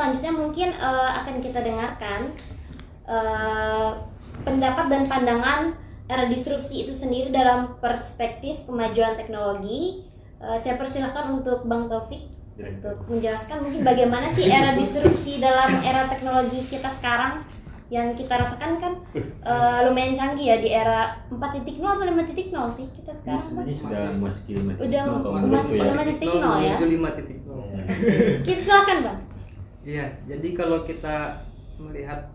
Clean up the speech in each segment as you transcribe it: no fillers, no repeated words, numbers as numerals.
selanjutnya mungkin akan kita dengarkan pendapat dan pandangan era disrupsi itu sendiri dalam perspektif kemajuan teknologi. Saya persilahkan untuk Bang Taufik untuk menjelaskan mungkin bagaimana sih era disrupsi dalam era teknologi kita sekarang yang kita rasakan kan lumayan canggih ya di era 4.0 atau 5.0 sih kita sekarang. Ini sudah memasuki 5.0. Udah memasuki 5.0 ya. Menuju 5.0. Kita silakan Bang. Iya, jadi kalau kita melihat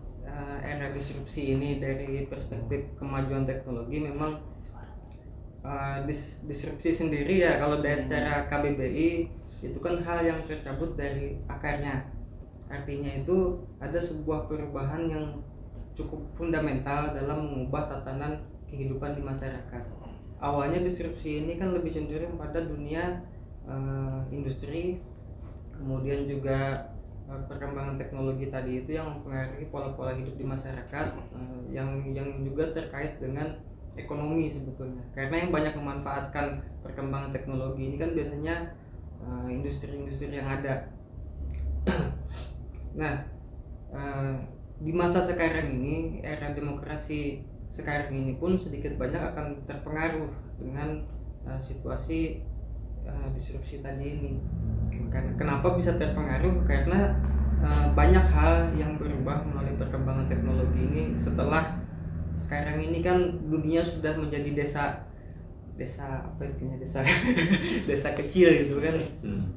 era disrupsi ini dari perspektif kemajuan teknologi, memang disrupsi sendiri ya kalau dari secara KBBI itu kan hal yang tercabut dari akarnya. Artinya itu ada sebuah perubahan yang cukup fundamental dalam mengubah tatanan kehidupan di masyarakat. Awalnya disrupsi ini kan lebih cenderung pada dunia industri, kemudian juga perkembangan teknologi tadi itu yang mempengaruhi pola-pola hidup di masyarakat, yang juga terkait dengan ekonomi sebetulnya. Karena yang banyak memanfaatkan perkembangan teknologi ini kan biasanya industri-industri yang ada. Nah, di masa sekarang ini, era demokrasi sekarang ini pun sedikit banyak akan terpengaruh dengan situasi disrupsi tadi ini. Kenapa bisa terpengaruh? Karena banyak hal yang berubah melalui perkembangan teknologi ini. Setelah sekarang ini kan dunia sudah menjadi desa apa istilahnya, desa kecil gitu kan.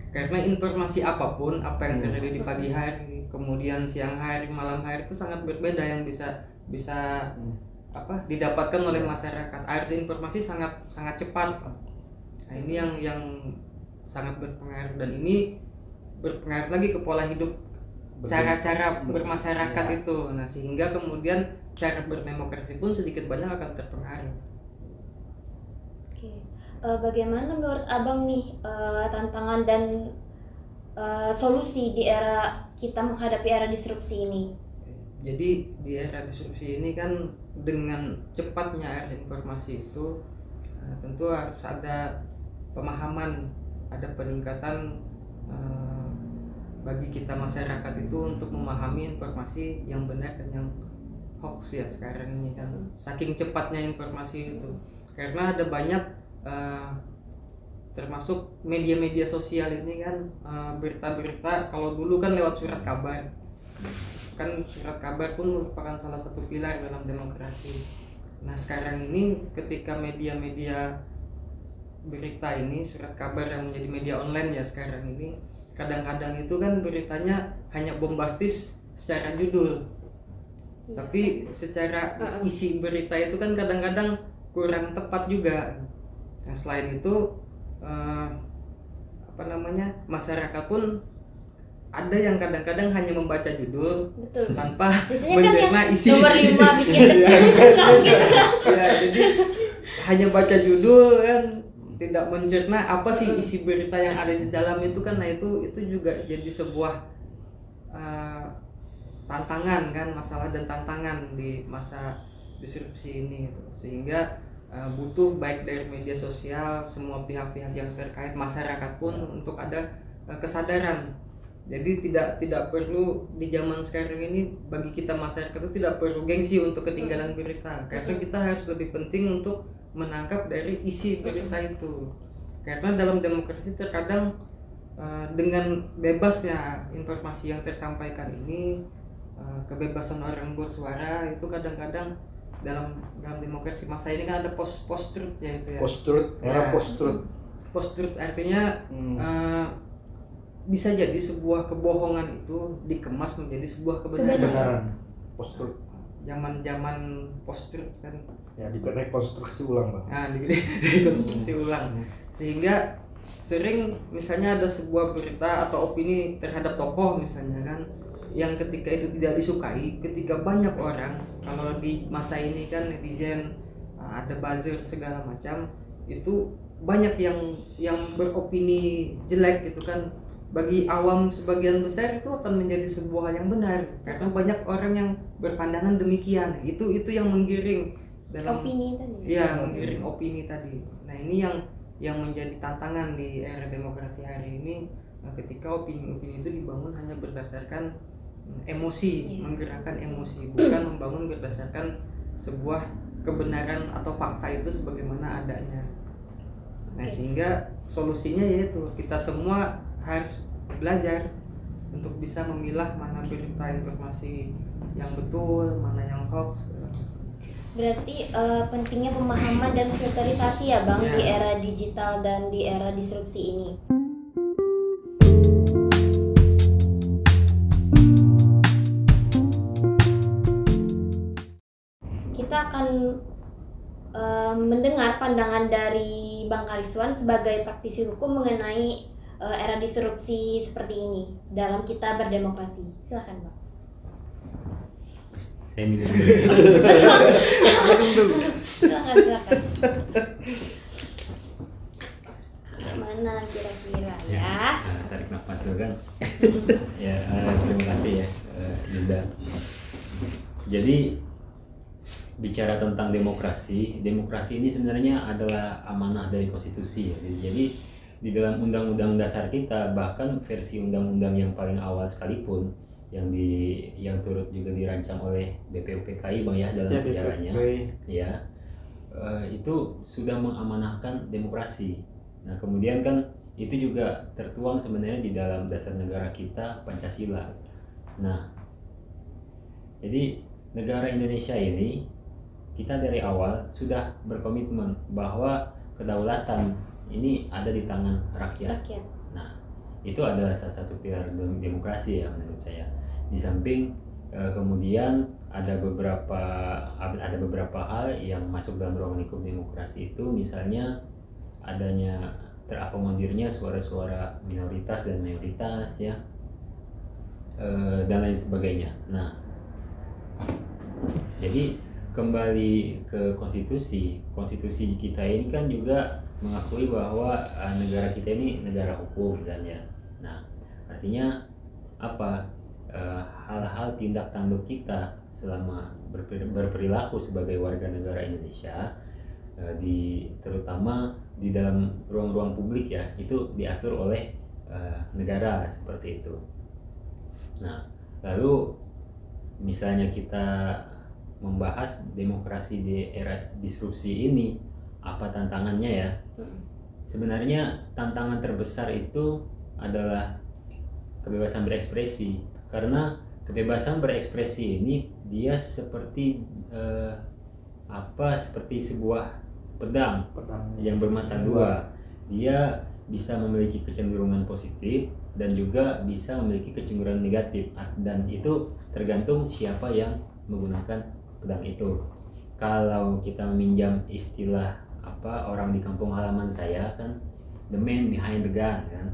Karena informasi apapun, apa yang terjadi di pagi hari, kemudian siang hari, malam hari itu sangat berbeda yang bisa didapatkan oleh masyarakat. Arus informasi sangat cepat. Nah, ini yang sangat berpengaruh, dan ini berpengaruh lagi ke pola hidup, cara-cara bermasyarakat itu. Nah, sehingga kemudian cara berdemokrasi pun sedikit banyak akan terpengaruh. Oke. Bagaimana menurut Abang nih tantangan dan solusi di era kita menghadapi era disrupsi ini? Jadi di era disrupsi ini kan dengan cepatnya arus informasi itu tentu harus ada pemahaman, ada peningkatan bagi kita masyarakat itu untuk memahami informasi yang benar dan yang hoax ya sekarang ini kan. Saking cepatnya informasi itu, karena ada banyak termasuk media-media sosial ini kan, berita-berita. Kalau dulu kan lewat surat kabar, kan surat kabar pun merupakan salah satu pilar dalam demokrasi. Nah, sekarang ini ketika media-media berita ini, surat kabar yang menjadi media online ya sekarang ini, kadang-kadang itu kan beritanya hanya bombastis secara judul, tapi secara isi berita itu kan kadang-kadang kurang tepat juga. Nah, selain itu masyarakat pun ada yang kadang-kadang hanya membaca judul. Betul. Tanpa mencerna isi. Nomor 5 bikin kecil. Ya, jadi hanya baca judul kan, tidak mencerna apa sih isi berita yang ada di dalam itu kan. Nah, itu juga jadi sebuah tantangan kan, masalah dan tantangan di masa disrupsi ini itu. Sehingga butuh baik dari media sosial, semua pihak-pihak yang terkait, masyarakat pun untuk ada kesadaran. Jadi tidak perlu di zaman sekarang ini, bagi kita masyarakat itu tidak perlu gengsi untuk ketinggalan berita, karena kita harus lebih penting untuk menangkap dari isi berita itu. Karena dalam demokrasi terkadang dengan bebasnya informasi yang tersampaikan ini, kebebasan orang bersuara itu kadang-kadang dalam demokrasi masa ini kan ada post truth ya itu ya. Post truth artinya bisa jadi sebuah kebohongan itu dikemas menjadi sebuah kebenaran. Post truth. Zaman post truth kan. Ya, rekonstruksi ulang, Bang. Nah, rekonstruksi ulang. Sehingga sering misalnya ada sebuah berita atau opini terhadap tokoh misalnya kan, yang ketika itu tidak disukai, ketika banyak orang, kalau di masa ini kan netizen, ada buzzer segala macam, itu banyak yang beropini jelek gitu kan. Bagi awam sebagian besar itu akan menjadi sebuah hal yang benar, karena banyak orang yang berpandangan demikian. Itu yang menggiring dalam opini tadi. Ya, menggiring opini tadi. Nah, ini yang menjadi tantangan di era demokrasi hari ini, ketika opini-opini itu dibangun hanya berdasarkan emosi, Iya. menggerakkan emosi, bukan membangun berdasarkan sebuah kebenaran atau fakta itu sebagaimana adanya. Nah, Oke. sehingga solusinya yaitu kita semua harus belajar untuk bisa memilah mana berita informasi yang betul, mana yang hoax. Berarti pentingnya pemahaman dan filterisasi ya Bang Ya. di era digital dan di era disrupsi ini. Kita akan mendengar pandangan dari Bang Kariswan sebagai praktisi hukum mengenai era disrupsi seperti ini dalam kita berdemokrasi. Silakan Bang. Saya minum dulu. Silakan. Gimana kira-kira ya? Tarik nafas dulu kan. Ya, terima kasih ya, Yuda. Jadi bicara tentang demokrasi ini sebenarnya adalah amanah dari konstitusi ya. Jadi di dalam undang-undang dasar kita, bahkan versi undang-undang yang paling awal sekalipun yang turut juga dirancang oleh BPUPKI Bang ya dalam sejarahnya ya, itu sudah mengamanahkan demokrasi. Nah, kemudian kan itu juga tertuang sebenarnya di dalam dasar negara kita, Pancasila. Nah, jadi negara Indonesia ini kita dari awal sudah berkomitmen bahwa kedaulatan ini ada di tangan rakyat. Nah, itu adalah salah satu pilar demokrasi ya menurut saya. Di samping kemudian ada beberapa hal yang masuk dalam ruang lingkup demokrasi itu, misalnya adanya terakomodirnya suara-suara minoritas dan mayoritas ya, dan lain sebagainya. Nah, jadi kembali ke konstitusi kita ini kan juga mengakui bahwa negara kita ini negara hukum dan ya. Nah, artinya apa? Hal-hal tindak tanduk kita selama berperilaku sebagai warga negara Indonesia, terutama di dalam ruang-ruang publik ya, itu diatur oleh negara seperti itu. Nah, lalu misalnya kita membahas demokrasi di era disrupsi ini, apa tantangannya ya? Sebenarnya tantangan terbesar itu adalah kebebasan berekspresi, karena kebebasan berekspresi ini dia seperti seperti sebuah pedang yang bermata dua. Dia bisa memiliki kecenderungan positif dan juga bisa memiliki kecenderungan negatif, dan itu tergantung siapa yang menggunakan pedang itu. Kalau kita meminjam istilah orang di kampung halaman saya kan, the man behind the gun kan.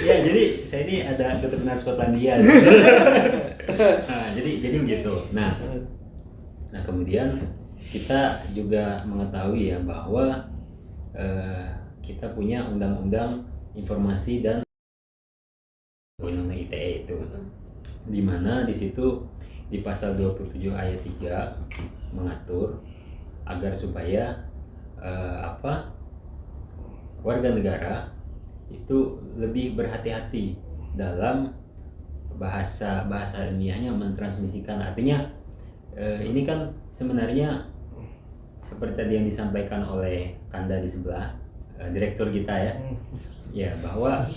Ya, jadi saya ini ada keturunan Skotlandia. Nah, jadi gitu. Nah, kemudian kita juga mengetahui ya bahwa kita punya undang-undang informasi dan undang-undang ITE itu, di mana di situ di pasal 27 ayat 3 mengatur agar supaya warga negara itu lebih berhati-hati dalam bahasa ilmiahnya mentransmisikan. Artinya ini kan sebenarnya seperti tadi yang disampaikan oleh Kanda di sebelah, direktur kita ya, bahwa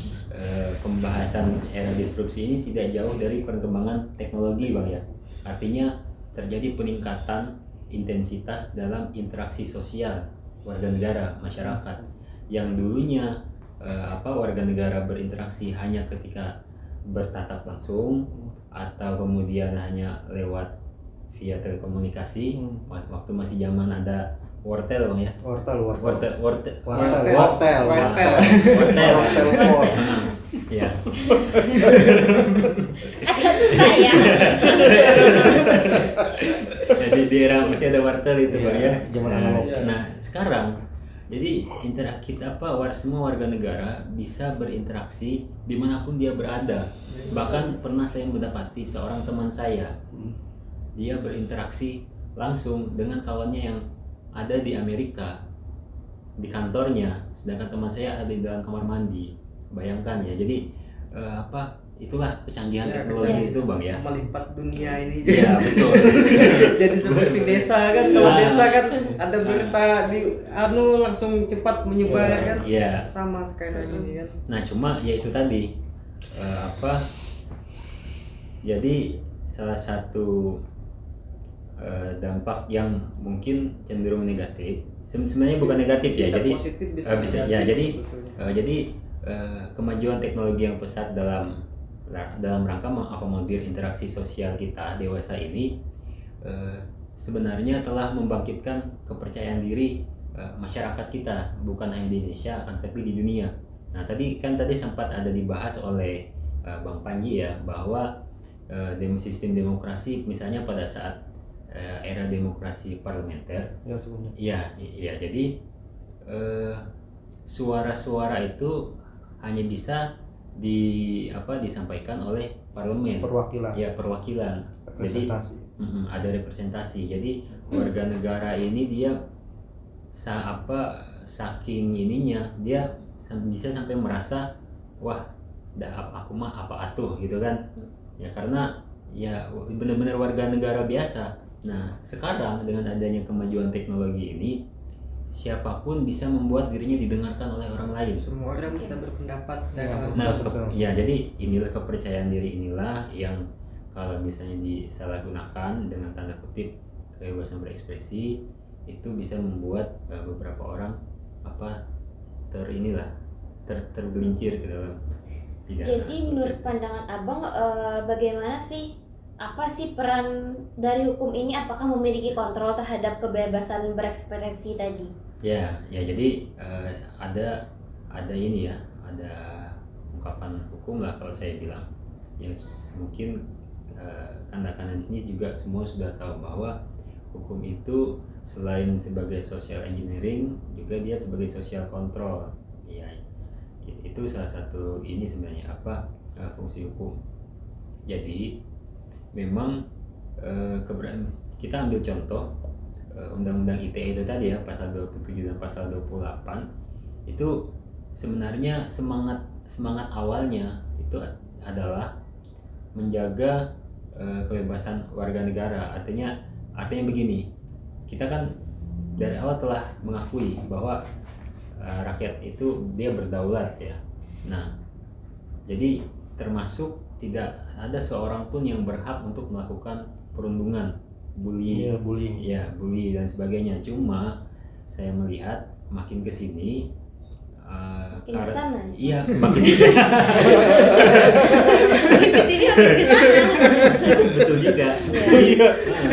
pembahasan era disrupsi ini tidak jauh dari perkembangan teknologi Bang ya. Artinya terjadi peningkatan intensitas dalam interaksi sosial warga negara, masyarakat, yang dulunya warga negara berinteraksi hanya ketika bertatap langsung atau kemudian hanya lewat via telekomunikasi. Waktu masih zaman ada wortel Bang ya. Wortel. Ya. Agak susah ya. Jadi di era masih ada wartel itu Bang ya. Zaman Nah, sekarang jadi semua warga negara bisa berinteraksi dimanapun dia berada. Bahkan pernah saya mendapati seorang teman saya, dia berinteraksi langsung dengan kawannya yang ada di Amerika di kantornya, sedangkan teman saya ada di dalam kamar mandi. Bayangkan ya, jadi itulah kecanggihan teknologi itu bang ya. Melipat dunia ini. Iya betul. Jadi seperti desa kan, kalau desa kan ada berita di langsung cepat menyebar kan. Iya. Sama sekarang ini kan. Nah cuma ya itu tadi jadi salah satu dampak yang mungkin cenderung negatif, sebenarnya bukan negatif ya, Bisa jadi positif, bisa bisa negatif, ya, betul. jadi kemajuan teknologi yang pesat dalam rangka mengakomodir interaksi sosial kita dewasa ini sebenarnya telah membangkitkan kepercayaan diri masyarakat kita, bukan hanya di Indonesia tapi di dunia. Nah tadi sempat ada dibahas oleh Bang Panji ya, bahwa sistem demokrasi misalnya pada saat era demokrasi parlementer Ya sebenarnya. iya jadi suara-suara itu hanya bisa disampaikan oleh parlemen, Perwakilan. ya perwakilan, Representasi. jadi ada representasi. Jadi warga negara ini dia saking ininya dia bisa sampai merasa wah aku mah apa atuh gitu kan ya, karena ya benar-benar warga negara biasa. Nah sekarang dengan adanya kemajuan teknologi ini, siapapun bisa membuat dirinya didengarkan oleh orang lain. Semua orang bisa berpendapat secara Ya jadi inilah kepercayaan diri inilah yang kalau misalnya disalahgunakan dengan tanda kutip kebebasan berekspresi, itu bisa membuat beberapa orang tergelincir ke dalam pidana. Jadi menurut pandangan abang bagaimana sih, apa sih peran dari hukum ini? Apakah memiliki kontrol terhadap kebebasan berekspresi tadi? Ya jadi ada ini ya, ada ungkapan hukum lah kalau saya bilang. Yang mungkin kanan-kanan di sini juga semua sudah tahu bahwa hukum itu selain sebagai social engineering juga dia sebagai social control. Ya itu salah satu ini sebenarnya fungsi hukum. Jadi memang kita ambil contoh Undang-Undang ITE itu tadi ya, pasal 27 dan pasal 28 itu sebenarnya semangat awalnya itu adalah menjaga kebebasan warga negara. Artinya begini, kita kan dari awal telah mengakui bahwa rakyat itu dia berdaulat ya. Nah jadi termasuk tidak ada seorang pun yang berhak untuk melakukan perundungan, bully dan sebagainya. Cuma saya melihat makin kesini Makin kesana. Iya, makin kesana. Betul juga.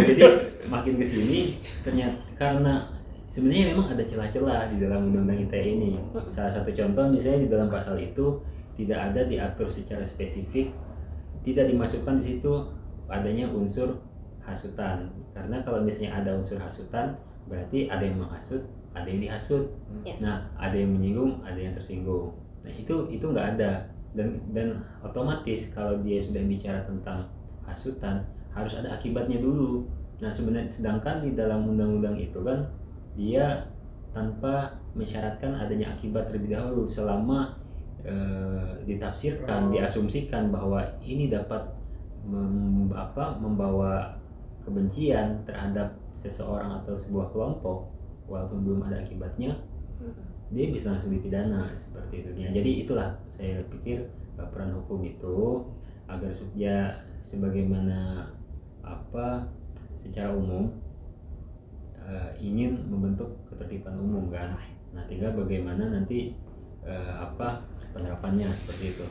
Jadi makin kesini ternyata karena sebenarnya memang ada celah-celah di dalam Undang-Undang ITE ini. Salah satu contoh misalnya di dalam pasal itu tidak ada diatur secara spesifik, tidak dimasukkan di situ adanya unsur hasutan. Karena kalau misalnya ada unsur hasutan, berarti ada yang menghasut, ada yang dihasut. Nah, ada yang menyinggung, ada yang tersinggung. Nah, itu nggak ada. Dan otomatis kalau dia sudah bicara tentang hasutan, harus ada akibatnya dulu. Nah, sebenarnya sedangkan di dalam undang-undang itu kan dia tanpa mensyaratkan adanya akibat terlebih dahulu, selama ditafsirkan, diasumsikan bahwa ini dapat membawa kebencian terhadap seseorang atau sebuah kelompok walaupun belum ada akibatnya, dia bisa langsung dipidana seperti itu. Nah, jadi itulah saya pikir peran hukum itu agar ya sebagaimana secara umum ingin membentuk ketertiban umum kan. Nah, tinggal bagaimana nanti penerapannya seperti itu.